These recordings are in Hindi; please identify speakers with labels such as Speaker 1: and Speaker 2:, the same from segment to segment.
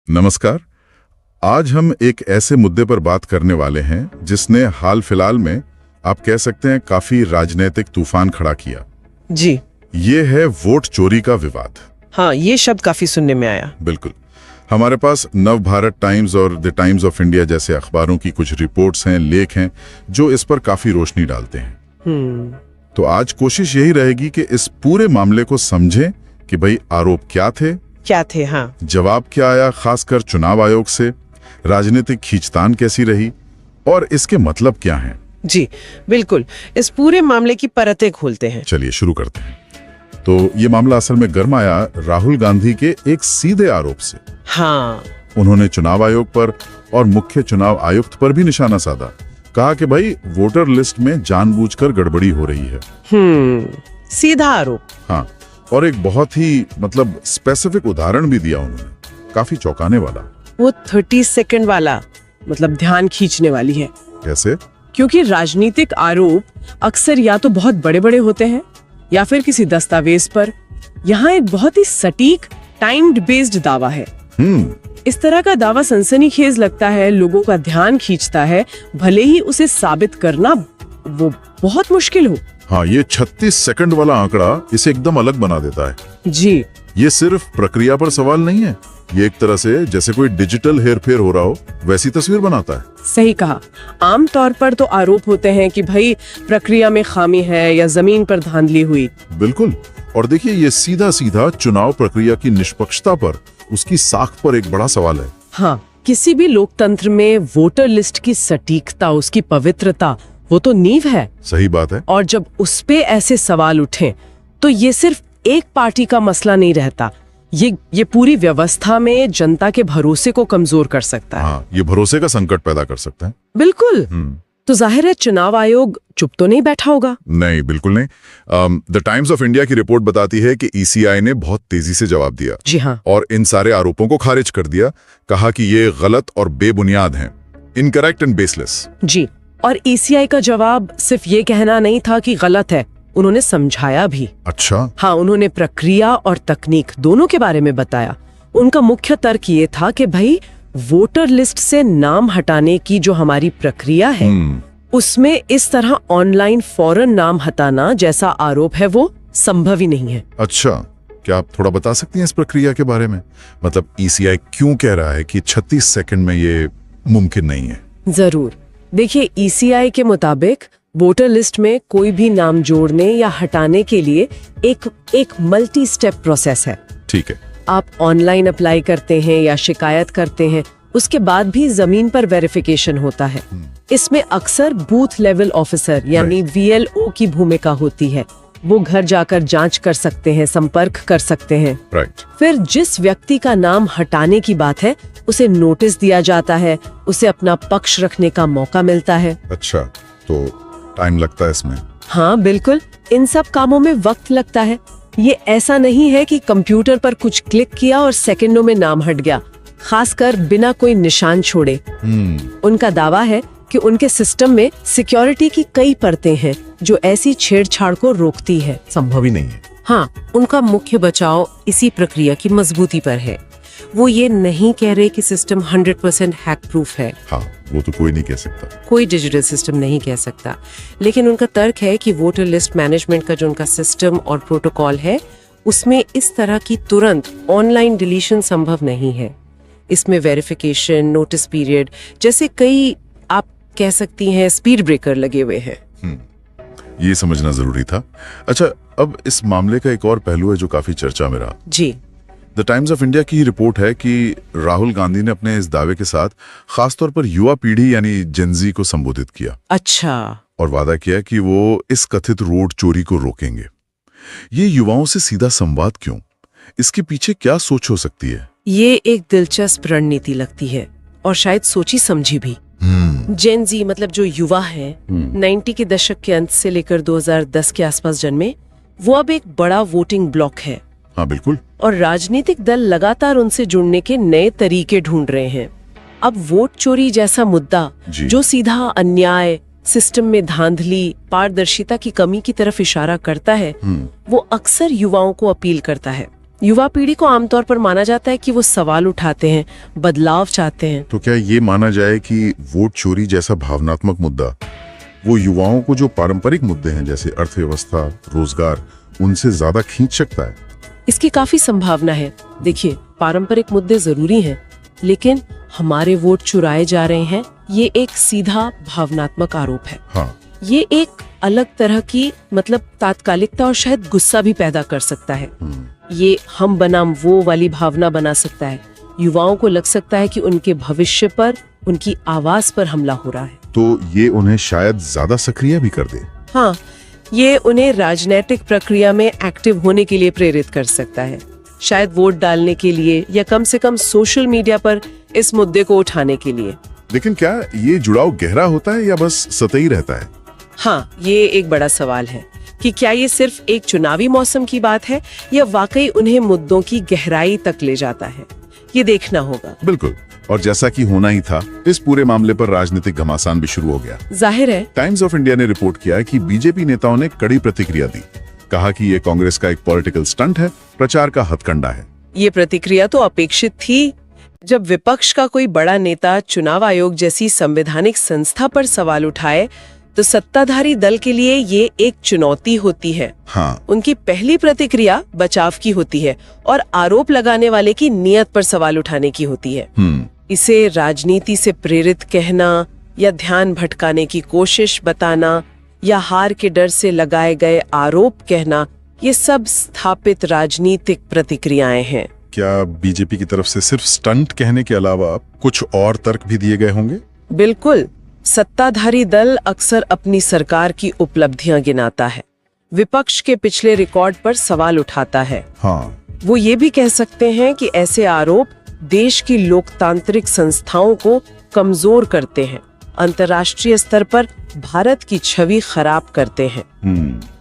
Speaker 1: नमस्कार। आज हम एक ऐसे मुद्दे पर बात करने वाले हैं जिसने हाल फिलहाल में आप कह सकते हैं काफी राजनीतिक तूफान खड़ा किया।
Speaker 2: जी
Speaker 1: ये है वोट चोरी का विवाद।
Speaker 2: हाँ, ये शब्द काफी सुनने में आया।
Speaker 1: बिल्कुल। हमारे पास नव भारत टाइम्स और द टाइम्स ऑफ इंडिया जैसे अखबारों की कुछ रिपोर्ट्स हैं, लेख हैं जो इस पर काफी रोशनी डालते हैं। तो आज कोशिश यही रहेगी कि इस पूरे मामले को समझें कि भाई आरोप क्या थे,
Speaker 2: हाँ।
Speaker 1: जवाब क्या आया, खासकर चुनाव आयोग से, राजनीतिक खींचतान कैसी रही और इसके मतलब क्या हैं।
Speaker 2: जी बिल्कुल, इस पूरे मामले की परतें खोलते हैं।
Speaker 1: चलिए शुरू करते हैं। तो ये मामला असल में गर्म आया राहुल गांधी के एक सीधे आरोप से।
Speaker 2: हाँ,
Speaker 1: उन्होंने चुनाव आयोग पर और मुख्य चुनाव आयुक्त पर भी निशाना साधा। कहा कि भाई वोटर लिस्ट में जानबूझकर गड़बड़ी हो रही है।
Speaker 2: सीधा आरोप।
Speaker 1: हाँ, और एक बहुत ही स्पेसिफिक उदाहरण भी दिया उन्होंने, काफी चौंकाने वाला।
Speaker 2: वो 30 सेकंड वाला, ध्यान खींचने वाली है।
Speaker 1: कैसे?
Speaker 2: क्योंकि राजनीतिक आरोप अक्सर या तो बहुत बड़े बड़े होते हैं या फिर किसी दस्तावेज पर। यहाँ एक बहुत ही सटीक टाइम्ड बेस्ड दावा है। इस तरह का दावा सनसनीखेज लगता है, लोगों का ध्यान खींचता है, भले ही उसे साबित करना वो बहुत मुश्किल हो।
Speaker 1: हाँ, ये 36 सेकंड वाला आंकड़ा इसे एकदम अलग बना देता है।
Speaker 2: जी,
Speaker 1: ये सिर्फ प्रक्रिया पर सवाल नहीं है, ये एक तरह से जैसे कोई डिजिटल हेरफेर हो रहा हो वैसी तस्वीर बनाता है।
Speaker 2: सही कहा। आमतौर पर तो आरोप होते हैं कि भाई प्रक्रिया में खामी है या जमीन पर धांधली हुई।
Speaker 1: बिल्कुल। और देखिए, ये सीधा सीधा चुनाव प्रक्रिया की निष्पक्षता पर, उसकी साख पर एक बड़ा सवाल है।
Speaker 2: हाँ, किसी भी लोकतंत्र में वोटर लिस्ट की सटीकता, उसकी पवित्रता, वो तो नींव है।
Speaker 1: सही बात है।
Speaker 2: और जब उस पे ऐसे सवाल उठे तो ये सिर्फ एक पार्टी का मसला नहीं रहता, ये पूरी व्यवस्था में जनता के भरोसे को कमजोर कर सकता है।
Speaker 1: हाँ, ये भरोसे का संकट पैदा कर सकता है।
Speaker 2: बिल्कुल। तो जाहिर है चुनाव आयोग चुप तो नहीं बैठा होगा।
Speaker 1: नहीं, बिल्कुल नहीं। द टाइम्स ऑफ इंडिया की रिपोर्ट बताती है कि ईसीआई ने बहुत तेजी से जवाब दिया।
Speaker 2: जी हाँ।
Speaker 1: और इन सारे आरोपों को खारिज कर दिया। कहा कि ये गलत और बेबुनियाद हैं, इनकरेक्ट एंड बेसलेस।
Speaker 2: जी, और ईसीआई का जवाब सिर्फ ये कहना नहीं था कि गलत है, उन्होंने समझाया भी।
Speaker 1: अच्छा।
Speaker 2: हाँ, उन्होंने प्रक्रिया और तकनीक दोनों के बारे में बताया। उनका मुख्य तर्क ये था कि भाई वोटर लिस्ट से नाम हटाने की जो हमारी प्रक्रिया है, उसमें इस तरह ऑनलाइन फौरन नाम हटाना जैसा आरोप है वो संभव ही नहीं है।
Speaker 1: अच्छा, क्या आप थोड़ा बता सकती हैं इस प्रक्रिया के बारे में? ईसीआई क्यों कह रहा है कि 36 सेकंड में ये मुमकिन नहीं है?
Speaker 2: जरूर। देखिए, ईसीआई के मुताबिक वोटर लिस्ट में कोई भी नाम जोड़ने या हटाने के लिए एक मल्टी स्टेप प्रोसेस है।
Speaker 1: ठीक है।
Speaker 2: आप ऑनलाइन अप्लाई करते हैं या शिकायत करते हैं, उसके बाद भी जमीन पर वेरिफिकेशन होता है। इसमें अक्सर बूथ लेवल ऑफिसर यानी वीएलओ की भूमिका होती है। वो घर जाकर जांच कर सकते हैं, संपर्क कर सकते हैं।
Speaker 1: राइट।
Speaker 2: फिर जिस व्यक्ति का नाम हटाने की बात है उसे नोटिस दिया जाता है, उसे अपना पक्ष रखने का मौका मिलता है।
Speaker 1: अच्छा, तो टाइम लगता है इसमें?
Speaker 2: हाँ बिल्कुल, इन सब कामों में वक्त लगता है। ये ऐसा नहीं है कि कंप्यूटर पर कुछ क्लिक किया और सेकंडों में नाम हट गया, खासकर बिना कोई निशान छोड़े। उनका दावा है कि उनके सिस्टम में सिक्योरिटी की कई परतें हैं जो ऐसी छेड़छाड़ को रोकती है।
Speaker 1: संभव ही नहीं है।
Speaker 3: हाँ, उनका मुख्य बचाव इसी प्रक्रिया की मजबूती पर है। वो ये नहीं कह रहे कि सिस्टम 100% हैक प्रूफ है।
Speaker 1: हाँ, वो तो कोई नहीं कह सकता,
Speaker 3: कोई डिजिटल सिस्टम नहीं कह सकता। लेकिन उनका तर्क है कि वोटर लिस्ट मैनेजमेंट का जो उनका सिस्टम और प्रोटोकॉल है, उसमें इस तरह की तुरंत ऑनलाइन डिलीशन संभव नहीं है। इसमें वेरिफिकेशन, नोटिस पीरियड जैसे कई, आप कह सकती हैं, स्पीड ब्रेकर लगे हुए हैं।
Speaker 1: ये समझना जरूरी था। अच्छा, अब इस मामले का एक और पहलू है जो काफी चर्चा में रहा।
Speaker 2: जी।
Speaker 1: द टाइम्स ऑफ इंडिया की रिपोर्ट है कि राहुल गांधी ने अपने इस दावे के साथ खासतौर पर युवा पीढ़ी यानी जेनजी को संबोधित किया।
Speaker 2: अच्छा।
Speaker 1: और वादा किया कि वो इस कथित वोट चोरी को रोकेंगे। ये युवाओं से सीधा संवाद क्यों? इसके पीछे क्या सोच हो सकती है?
Speaker 2: ये एक दिलचस्प रणनीति लगती है और शायद सोची समझी भी। जेन जी जो युवा है, 90 के दशक के अंत से लेकर 2010 के आसपास जन्मे, वो अब एक बड़ा वोटिंग ब्लॉक है।
Speaker 1: हाँ बिल्कुल।
Speaker 2: और राजनीतिक दल लगातार उनसे जुड़ने के नए तरीके ढूंढ रहे हैं। अब वोट चोरी जैसा मुद्दा जो सीधा अन्याय, सिस्टम में धांधली, पारदर्शिता की कमी की तरफ इशारा करता है, वो अक्सर युवाओं को अपील करता है।
Speaker 3: युवा पीढ़ी को आमतौर पर माना जाता है कि वो सवाल उठाते हैं, बदलाव चाहते हैं।
Speaker 1: तो क्या ये माना जाए कि वोट चोरी जैसा भावनात्मक मुद्दा वो युवाओं को जो पारंपरिक मुद्दे हैं जैसे अर्थव्यवस्था, रोजगार, उनसे ज्यादा खींच सकता है?
Speaker 3: इसकी काफी संभावना है। देखिए, पारंपरिक मुद्दे जरूरी हैं, लेकिन हमारे वोट चुराए जा रहे हैं, ये एक सीधा भावनात्मक आरोप है।
Speaker 1: हाँ,
Speaker 3: ये एक अलग तरह की तात्कालिकता और शायद गुस्सा भी पैदा कर सकता है। ये हम बनाम वो वाली भावना बना सकता है। युवाओं को लग सकता है कि उनके भविष्य पर, उनकी आवाज पर हमला हो रहा है।
Speaker 1: तो ये उन्हें शायद ज्यादा सक्रिय भी कर दे।
Speaker 3: हाँ, ये उन्हें राजनीतिक प्रक्रिया में एक्टिव होने के लिए प्रेरित कर सकता है, शायद वोट डालने के लिए या कम से कम सोशल मीडिया पर इस मुद्दे को उठाने के लिए।
Speaker 1: लेकिन क्या ये जुड़ाव गहरा होता है या बस सतही रहता है?
Speaker 3: हाँ, ये एक बड़ा सवाल है कि क्या ये सिर्फ एक चुनावी मौसम की बात है या वाकई उन्हें मुद्दों की गहराई तक ले जाता है। ये देखना होगा।
Speaker 1: बिल्कुल, और जैसा कि होना ही था, इस पूरे मामले पर राजनीतिक घमासान भी शुरू हो गया।
Speaker 3: जाहिर है।
Speaker 1: टाइम्स ऑफ इंडिया ने रिपोर्ट किया कि बीजेपी नेताओं ने कड़ी प्रतिक्रिया दी। कहा कि ये कांग्रेस का एक पॉलिटिकल स्टंट है, प्रचार का हथकंडा है।
Speaker 3: ये प्रतिक्रिया तो अपेक्षित थी। जब विपक्ष का कोई बड़ा नेता चुनाव आयोग जैसी संवैधानिक संस्था पर सवाल उठाए तो सत्ताधारी दल के लिए ये एक चुनौती होती है।
Speaker 1: हाँ,
Speaker 3: उनकी पहली प्रतिक्रिया बचाव की होती है और आरोप लगाने वाले की नियत पर सवाल उठाने की होती है। इसे राजनीति से प्रेरित कहना या ध्यान भटकाने की कोशिश बताना या हार के डर से लगाए गए आरोप कहना, ये सब स्थापित राजनीतिक प्रतिक्रियाएं हैं।
Speaker 1: क्या बीजेपी की तरफ से सिर्फ स्टंट कहने के अलावा कुछ और तर्क भी दिए गए होंगे?
Speaker 3: बिल्कुल। सत्ताधारी दल अक्सर अपनी सरकार की उपलब्धियां गिनाता है, विपक्ष के पिछले रिकॉर्ड पर सवाल उठाता है।
Speaker 1: हाँ,
Speaker 3: वो ये भी कह सकते हैं कि ऐसे आरोप देश की लोकतांत्रिक संस्थाओं को कमजोर करते हैं, अंतर्राष्ट्रीय स्तर पर भारत की छवि खराब करते हैं।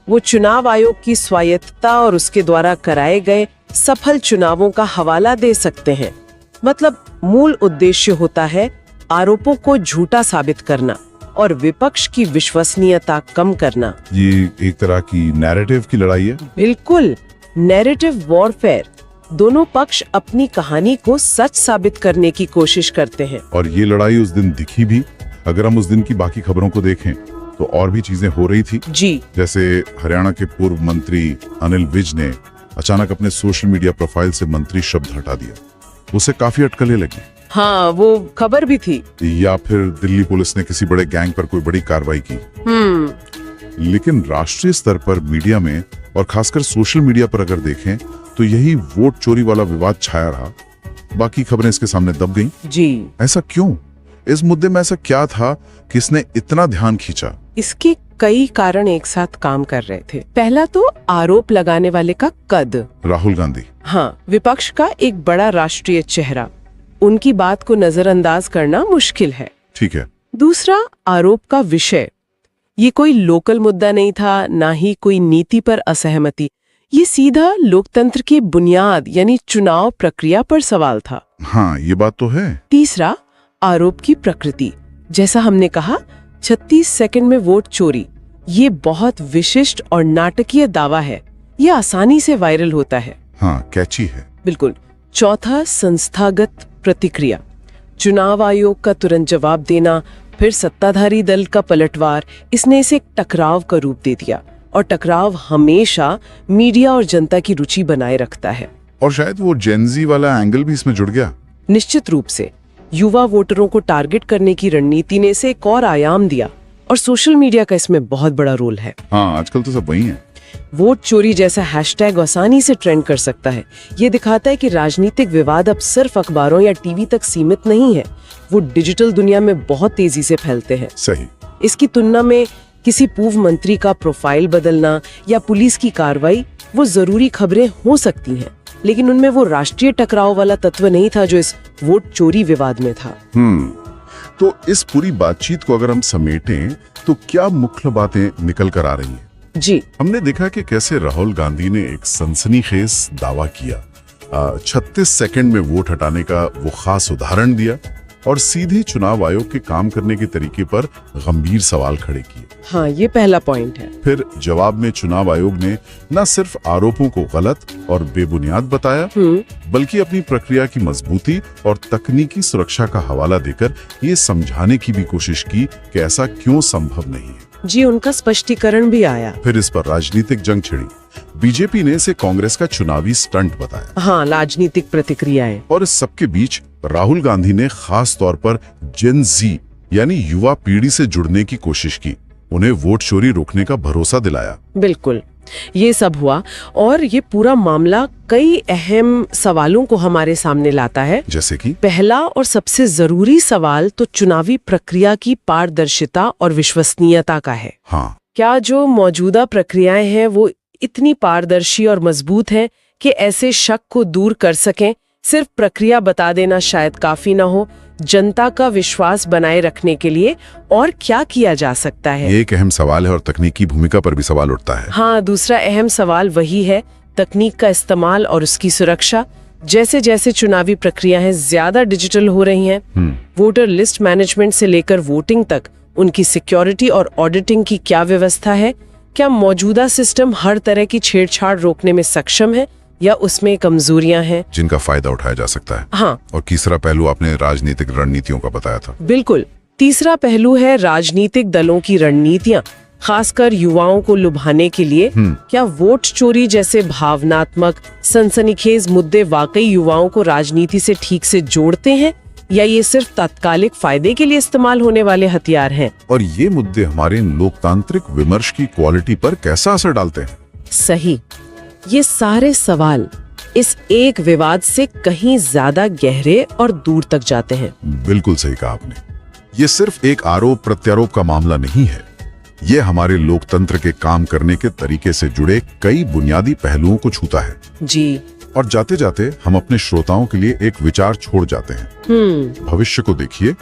Speaker 3: वो चुनाव आयोग की स्वायत्तता और उसके द्वारा कराए गए सफल चुनावों का हवाला दे सकते हैं। मतलब मूल उद्देश्य होता है आरोपों को झूठा साबित करना और विपक्ष की विश्वसनीयता कम करना।
Speaker 1: ये एक तरह की नैरेटिव की लड़ाई है।
Speaker 3: बिल्कुल, नैरेटिव वॉरफेयर। दोनों पक्ष अपनी कहानी को सच साबित करने की कोशिश करते हैं।
Speaker 1: और ये लड़ाई उस दिन दिखी भी। अगर हम उस दिन की बाकी खबरों को देखें तो और भी चीजें हो रही थी
Speaker 3: जी।
Speaker 1: जैसे हरियाणा के पूर्व मंत्री अनिल विज ने अचानक अपने सोशल मीडिया प्रोफाइल से मंत्री शब्द हटा दिया। उसे काफी अटकलें लगी।
Speaker 3: हाँ, वो खबर भी थी।
Speaker 1: या फिर दिल्ली पुलिस ने किसी बड़े गैंग पर कोई बड़ी कार्रवाई की। लेकिन राष्ट्रीय स्तर पर मीडिया में और खासकर सोशल मीडिया पर अगर देखें तो यही वोट चोरी वाला विवाद छाया रहा। बाकी खबरें इसके सामने दब गईं।
Speaker 3: जी।
Speaker 1: ऐसा क्यों? इस मुद्दे में ऐसा क्या था कि इसने इतना ध्यान खींचा?
Speaker 3: इसके कई कारण एक साथ काम कर रहे थे। पहला तो आरोप लगाने वाले का कद।
Speaker 1: राहुल गांधी।
Speaker 3: हाँ, विपक्ष का एक बड़ा राष्ट्रीय चेहरा, उनकी बात को नजरअंदाज करना मुश्किल है।
Speaker 1: ठीक है।
Speaker 3: दूसरा, आरोप का विषय। ये कोई लोकल मुद्दा नहीं था, ना ही कोई नीति पर असहमति। ये सीधा लोकतंत्र की बुनियाद यानी चुनाव प्रक्रिया पर सवाल था।
Speaker 1: हाँ, ये बात तो है।
Speaker 3: तीसरा, आरोप की प्रकृति। जैसा हमने कहा, 36 सेकंड में वोट चोरी, ये बहुत विशिष्ट और नाटकीय दावा है। ये आसानी से वायरल होता है।
Speaker 1: हाँ, कैची है।
Speaker 3: बिल्कुल। चौथा, संस्थागत प्रतिक्रिया। चुनाव आयोग का तुरंत जवाब देना, फिर सत्ताधारी दल का पलटवार, इसने इसे एक टकराव का रूप दे दिया। और टकराव हमेशा मीडिया और जनता की रुचि बनाए रखता है।
Speaker 1: और शायद वो जेनजी वाला एंगल भी इसमें जुड़ गया।
Speaker 3: निश्चित रूप से युवा वोटरों को टारगेट करने की रणनीति ने इसे एक और आयाम दिया और सोशल मीडिया का इसमें बहुत बड़ा रोल है।
Speaker 1: हाँ, आजकल तो सब वही है।
Speaker 3: वोट चोरी जैसा हैशटैग आसानी से ट्रेंड कर सकता है। ये दिखाता है कि राजनीतिक विवाद अब सिर्फ अखबारों या टीवी तक सीमित नहीं है, वो डिजिटल दुनिया में बहुत तेजी से फैलते हैं।
Speaker 1: सही।
Speaker 3: इसकी तुलना में किसी पूर्व मंत्री का प्रोफाइल बदलना या पुलिस की कार्रवाई, वो जरूरी खबरें हो सकती हैं, लेकिन उनमें वो राष्ट्रीय टकराव वाला तत्व नहीं था जो इस वोट चोरी विवाद में था।
Speaker 1: तो इस पूरी बातचीत को अगर हम समेटें तो क्या मुख्य बातें निकल कर आ रही हैं?
Speaker 3: जी,
Speaker 1: हमने देखा कि कैसे राहुल गांधी ने एक सनसनीखेज दावा किया, 36 सेकंड में वोट हटाने का वो खास उदाहरण दिया, और सीधे चुनाव आयोग के काम करने के तरीके पर गंभीर सवाल खड़े किए।
Speaker 2: हाँ, ये पहला पॉइंट है।
Speaker 1: फिर जवाब में चुनाव आयोग ने न सिर्फ आरोपों को गलत और बेबुनियाद बताया, बल्कि अपनी प्रक्रिया की मजबूती और तकनीकी सुरक्षा का हवाला देकर ये समझाने की भी कोशिश की कि ऐसा क्यों संभव नहीं है।
Speaker 2: जी, उनका स्पष्टीकरण भी आया।
Speaker 1: फिर इस पर राजनीतिक जंग छिड़ी। बीजेपी ने इसे कांग्रेस का चुनावी स्टंट बताया।
Speaker 2: हाँ, राजनीतिक प्रतिक्रियाएं।
Speaker 1: और इस सबके बीच राहुल गांधी ने खास तौर पर जेन जी यानी युवा पीढ़ी से जुड़ने की कोशिश की, उन्हें वोट चोरी रोकने का भरोसा दिलाया।
Speaker 2: बिल्कुल, ये सब हुआ और ये पूरा मामला कई अहम सवालों को हमारे सामने लाता है।
Speaker 1: जैसे कि
Speaker 2: पहला और सबसे जरूरी सवाल तो चुनावी प्रक्रिया की पारदर्शिता और विश्वसनीयता का है।
Speaker 1: हाँ,
Speaker 2: क्या जो मौजूदा प्रक्रियाएं हैं वो इतनी पारदर्शी और मजबूत हैं कि ऐसे शक को दूर कर सकें? सिर्फ प्रक्रिया बता देना शायद काफी ना हो। जनता का विश्वास बनाए रखने के लिए और क्या किया जा सकता है?
Speaker 1: ये एक अहम सवाल है और तकनीकी भूमिका पर भी सवाल उठता है।
Speaker 2: हाँ, दूसरा अहम सवाल वही है, तकनीक का इस्तेमाल और उसकी सुरक्षा। जैसे जैसे चुनावी प्रक्रियाएं ज्यादा डिजिटल हो रही हैं, वोटर लिस्ट मैनेजमेंट से लेकर वोटिंग तक उनकी सिक्योरिटी और ऑडिटिंग की क्या व्यवस्था है? क्या मौजूदा सिस्टम हर तरह की छेड़छाड़ रोकने में सक्षम है या उसमें कमजोरियां हैं
Speaker 1: जिनका फायदा उठाया जा सकता है?
Speaker 2: हाँ,
Speaker 1: और तीसरा पहलू आपने राजनीतिक रणनीतियों का बताया था।
Speaker 2: बिल्कुल, तीसरा पहलू है राजनीतिक दलों की रणनीतियां, खासकर युवाओं को लुभाने के लिए। क्या वोट चोरी जैसे भावनात्मक सनसनीखेज मुद्दे वाकई युवाओं को राजनीति से ठीक से जोड़ते हैं या ये सिर्फ तात्कालिक फायदे के लिए इस्तेमाल होने वाले हथियार हैं?
Speaker 1: और ये मुद्दे हमारे लोकतांत्रिक विमर्श की क्वालिटी पर कैसा असर डालते हैं?
Speaker 2: सही, ये सारे सवाल इस एक विवाद से कहीं ज्यादा गहरे और दूर तक जाते हैं।
Speaker 1: बिल्कुल सही कहा आपने। ये सिर्फ एक आरोप प्रत्यारोप का मामला नहीं है, ये हमारे लोकतंत्र के काम करने के तरीके से जुड़े कई बुनियादी पहलुओं को छूता है।
Speaker 2: जी,
Speaker 1: और जाते जाते हम अपने श्रोताओं के लिए एक विचार छोड़ जाते हैं। भविष्य को देखिए,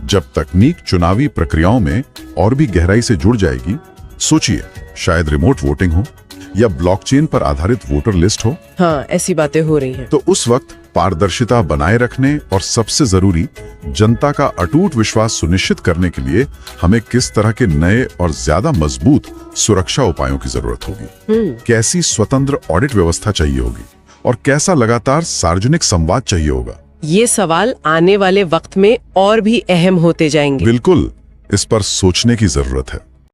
Speaker 1: जब तकनीक चुनावी प्रक्रियाओं में और भी गहराई से जुड़ जाएगी, सोचिए शायद रिमोट वोटिंग हो या ब्लॉकचेन पर आधारित वोटर लिस्ट हो।
Speaker 2: हाँ, ऐसी बातें हो रही हैं।
Speaker 1: तो उस वक्त पारदर्शिता बनाए रखने और सबसे जरूरी जनता का अटूट विश्वास सुनिश्चित करने के लिए हमें किस तरह के नए और ज्यादा मजबूत सुरक्षा उपायों की जरूरत होगी? कैसी स्वतंत्र ऑडिट व्यवस्था चाहिए होगी और कैसा लगातार सार्वजनिक संवाद चाहिए होगा?
Speaker 2: ये सवाल आने वाले वक्त में और भी अहम होते जाएंगे।
Speaker 1: बिल्कुल, इस पर सोचने की जरूरत है।